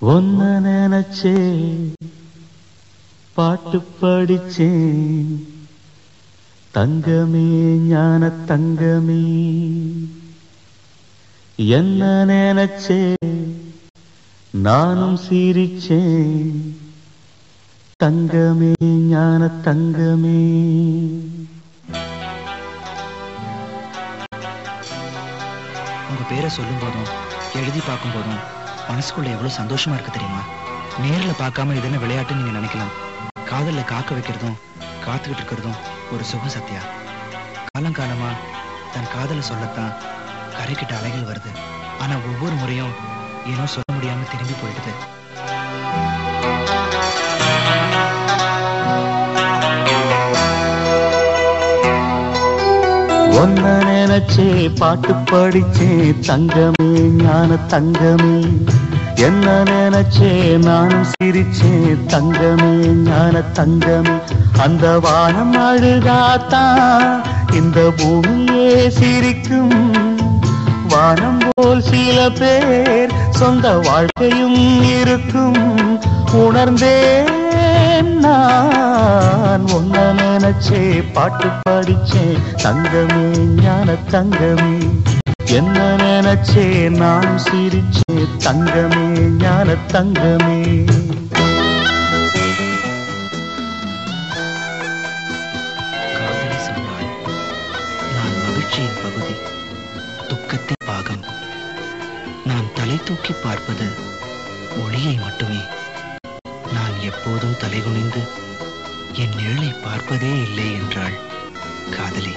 ஒன்ன நினைச்சே பாட்டு படிச்சேன் தங்கமே ஞான தங்கமே என்ன நினைச்சே நானும் சிரிச்சேன் தங்கமே ஞான தங்கமே. உங்க பேரை சொல்லும் போதும் எழுதி பார்க்கும் போதும் மனசுக்குள்ள எவ்வளவு சந்தோஷமா இருக்கு தெரியுமா? நேரில் பார்க்காம இது என்ன விளையாட்டு நீங்க நினைக்கலாம். காதல்ல காக்க வைக்கிறதும் காத்துக்கிட்டு இருக்கிறதும் ஒரு சுக சத்தியா. காலங்காலமா தன் காதலை சொல்லத்தான் கரைக்கிட்ட அலைகள் வருது. ஆனா ஒவ்வொரு முறையும் ஏனோ சொல்ல முடியாம திரும்பி போயிடுது. ஒன்ன நினைச்சே பாட்டு படிச்சே தங்கமே ஞான தங்கமே என்ன நினைச்சே நானும் சிரிச்சே தங்கமே ஞான தங்கமே. அந்த வானம் அழுதாத்தான் இந்த பூமியே சிரிக்கும். வானம் போல் சில பேர் சொந்த வாழ்க்கையும் இருக்கும். உணர்ந்தேன் நான் ஒன்ன நினைச்சே பாட்டு படிச்சே தங்கமே ஞான தங்கமே என்ன நினைச்சே நான் சிரிச்சே தங்கமே ஞான தங்கமே. காதலி சொன்னாள் நான் மகிழ்ச்சியின் பகுதி துக்கத்தின் பாகம். நான் தலை தூக்கி பார்ப்பது ஒளியை மட்டுமே. நான் எப்போதும் தலைகுனிந்து என் நிழலை பார்ப்பதே இல்லை என்றாள் காதலி.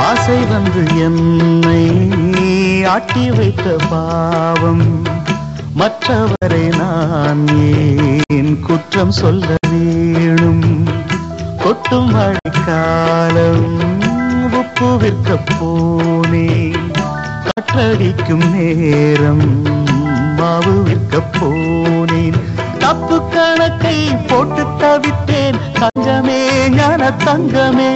ஆசை வந்து என்னை ஆட்டி வைத்த பாவம் மற்றவரை நான் ஏன் குற்றம் சொல்ல வேணும். கொட்டும் மழைக்காலம் உப்பு விற்க போனேன். காற்றடிக்கும் நேரம் மாவு விற்க போனேன். தப்பு கணக்கை போட்டு தவித்தேன் தங்கமே ஞான தங்கமே.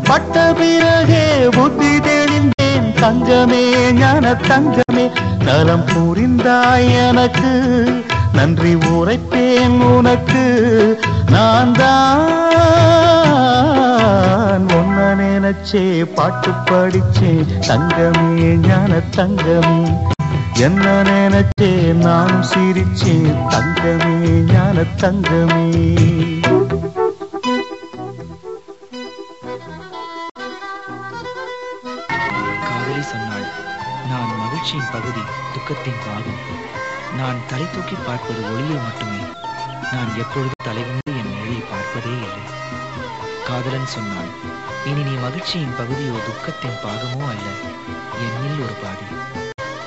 பட்ட பிறகே புத்தி தெளிந்தேன் தங்கமே ஞான தங்கமே. நலம் புரிந்தாய் எனக்கு நன்றி உரைப்பேன் உனக்கு. நான் தான் ஒன்ன நினைச்சே பாட்டு படிச்சே தங்கமே ஞான தங்கமே என்ன நினைச்சே நானும் சிரிச்சே தங்கமே ஞான தங்கமே. சொன்னாள் நான் மகிழ்ச்சியின் பகுதி துக்கத்தின் பாகம். நான் தலை தூக்கி பார்ப்பது ஒளியை மட்டுமே. நான் எப்பொழுதும் தலைகுனிந்து என் நிழலை பார்ப்பதே இல்லை. காதலன் சொன்னாள் இனி நீ மகிழ்ச்சியின் பகுதியோ துக்கத்தின் பாகமோ அல்ல, என்னில் ஒரு பாதி.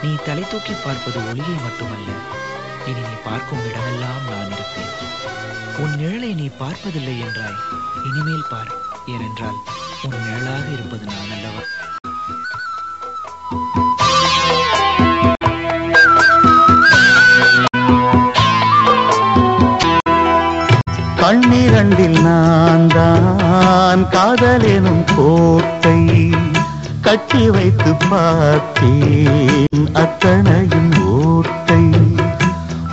நீ தலை தூக்கி பார்ப்பது ஒளியை மட்டுமல்ல, இனி நீ பார்க்கும் இடமெல்லாம் நான் இருப்பேன். உன் நிழலை நீ பார்ப்பதில்லை என்றாய், இனிமேல் பார். ஏனென்றால் உன் நிழலாக இருப்பது நான் அல்லவா. கண்ணிரண்டில் நான் தான் காதலெனும் கோட்டை கட்டி வைத்து பார்த்தேன் அத்தனையும் ஓட்டை.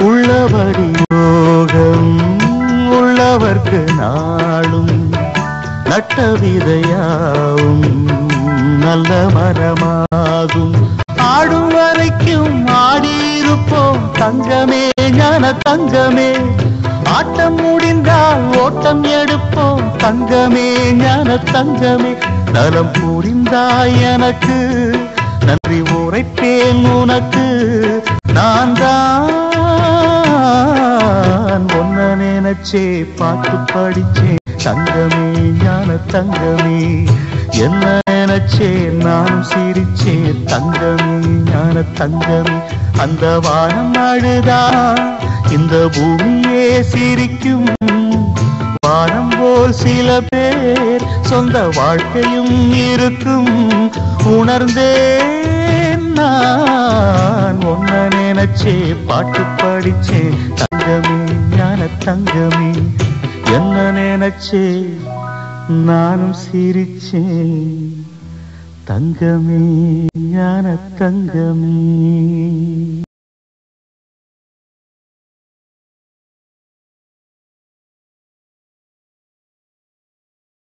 உள்ளபடி யோகம் உள்ளவர்க்கு நாளும் நட்ட விதையாவும் நல்ல மரமாகும். ஆடும் வரைக்கும் ஆடியிருப்போம் தங்கமே ஞான தங்கமே. ஆட்டம் முடிந்தால் ஓட்டம் எடுப்போம் தங்கமே ஞான தங்கமே. நலம் புரிந்தாய் எனக்கு நன்றி உரைப்பேன் உனக்கு. நான் தான் ஒன்ன நினைச்சே பாட்டு படிச்சே தங்கமே ஞான தங்கமே என்ன நினைச்சே நானும் சிரிச்சே தங்கமே ஞான தங்கமே. அந்த வானம் அழுதா இந்த பூமியே சிரிக்கும். வானம் போல் சில பேர் சொந்த வாழ்க்கையும் இருக்கும் உணர்ந்தேன் நான் ஒன்ன நினைச்சே பாட்டு படிச்சேன் தங்கமே ஞான தங்கமே என்ன நினைச்சே நானும் சிரிச்சேன் தங்கமே ஞான தங்கமே